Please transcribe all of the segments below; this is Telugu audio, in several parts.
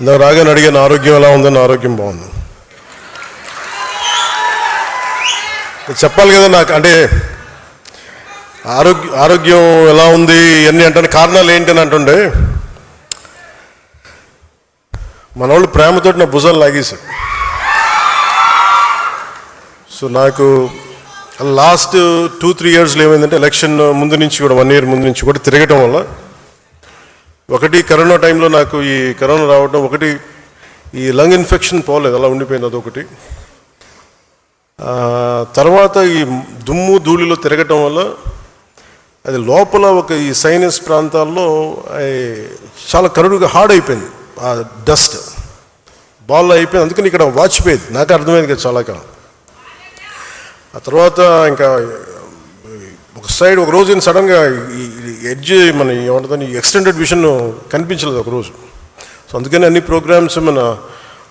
ఇందాక రాగానే అడిగాను ఆరోగ్యం ఎలా ఉందని. ఆరోగ్యం బాగుంది. చెప్పాలి కదా నాకు, అంటే ఆరోగ్యం ఎలా ఉంది ఇవన్నీ అంటే కారణాలు ఏంటి అని అంటుండే, మన వాళ్ళు ప్రేమతోటి నా భుజాలు లాగేశారు. సో నాకు లాస్ట్ 2-3 ఇయర్స్లో ఏమైందంటే, ఎలక్షన్ ముందు నుంచి కూడా 1 ఇయర్ ముందు నుంచి కూడా తిరగటం వల్ల, ఒకటి కరోనా టైంలో నాకు ఈ కరోనా రావడం, ఒకటి ఈ లంగ్ ఇన్ఫెక్షన్ పోలేదు, అలా ఉండిపోయింది, అదొకటి. తర్వాత ఈ దుమ్ము ధూళిలో తిరగటం వల్ల అది లోపల ఒక ఈ సైనస్ ప్రాంతాల్లో చాలా కరుడుగా హార్డ్ అయిపోయింది, ఆ డస్ట్ బాల్ అయిపోయింది. అందుకని ఇక్కడ వాచిపోయేది, నాకు అర్థమైంది కదా చాలా కాలం. ఆ తర్వాత ఇంకా ఒక సైడ్ ఒక రోజు సడన్గా ఈ ఎడ్జ్ మన ఏమంటుందని ఎక్స్టెండెడ్ విషన్ కనిపించలేదు ఒకరోజు. సో అందుకని అన్ని ప్రోగ్రామ్స్ మన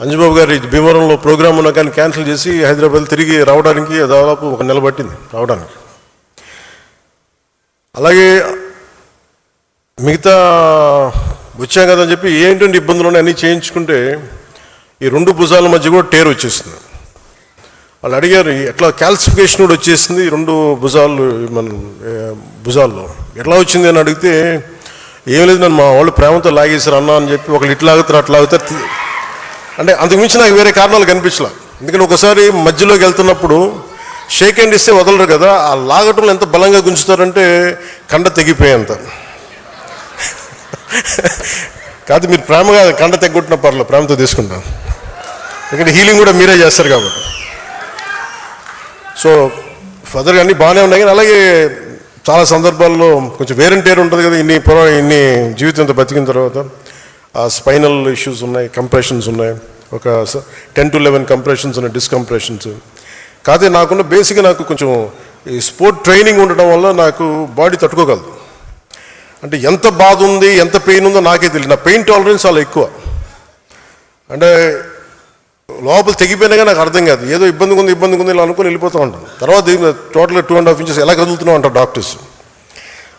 అంజుబాబు గారి భీమవరంలో ప్రోగ్రామ్ ఉన్నా కానీ క్యాన్సిల్ చేసి హైదరాబాద్ తిరిగి రావడానికి దాదాపు 1 నెల పట్టింది రావడానికి. అలాగే మిగతా వచ్చాం కదా అని చెప్పి ఏంటంటే ఇబ్బందులు ఉన్నాయి అన్నీ చేయించుకుంటే ఈ 2 భుజాల మధ్య కూడా టేర్ వచ్చేసింది. వాళ్ళు అడిగారు ఎట్లా క్యాల్సిఫికేషన్ కూడా వచ్చేసింది 2 భుజాలు, మన భుజాల్లో ఎట్లా వచ్చింది అని అడిగితే, ఏం లేదు నన్ను మా వాళ్ళు ప్రేమతో లాగేశారు అన్న అని చెప్పి, ఒకళ్ళు ఇట్లా లాగుతారు అట్లా లాగుతారు. అంటే అంతకుమించి నాకు వేరే కారణాలు కనిపించలే. ఎందుకంటే ఒకసారి మధ్యలోకి వెళ్తున్నప్పుడు షేక్ హ్యాండ్ ఇస్తే వదలరు కదా, ఆ లాగటంలో ఎంత బలంగా గుంచుతారంటే కండ తెగిపోయేంత. కాదు మీరు ప్రేమగా కండ తెగొట్టిన పర్లేదు, ప్రేమతో తీసుకుంటాను, ఎందుకంటే హీలింగ్ కూడా మీరే చేస్తారు కాబట్టి. సో ఫర్దర్గా అన్నీ బాగానే ఉన్నాయి. కానీ అలాగే చాలా సందర్భాల్లో కొంచెం వేరంటేరు ఉంటుంది కదా, ఇన్ని జీవితంతో బతికిన తర్వాత ఆ స్పైనల్ ఇష్యూస్ ఉన్నాయి, కంప్రెషన్స్ ఉన్నాయి, ఒక 10 to 11 కంప్రెషన్స్ ఉన్నాయి, డిస్కంప్రెషన్స్. కాదే నాకున్న బేసిక్గా నాకు కొంచెం ఈ స్పోర్ట్ ట్రైనింగ్ ఉండడం వల్ల నాకు బాడీ తట్టుకోగలదు. అంటే ఎంత బాధ ఉంది ఎంత పెయిన్ ఉందో నాకే తెలియదు. నా పెయిన్ టాలరెన్స్ చాలా ఎక్కువ. అంటే లోపల తెగిపోయినా కానీ నాకు అర్థం కాదు, ఏదో ఇబ్బందిగా ఉంది ఇలా అనుకుని వెళ్ళిపోతూ ఉంటాను. తర్వాత టోటల్గా 2.5 inches ఎలా కదులుతున్నావు అంటారు డాక్టర్స్.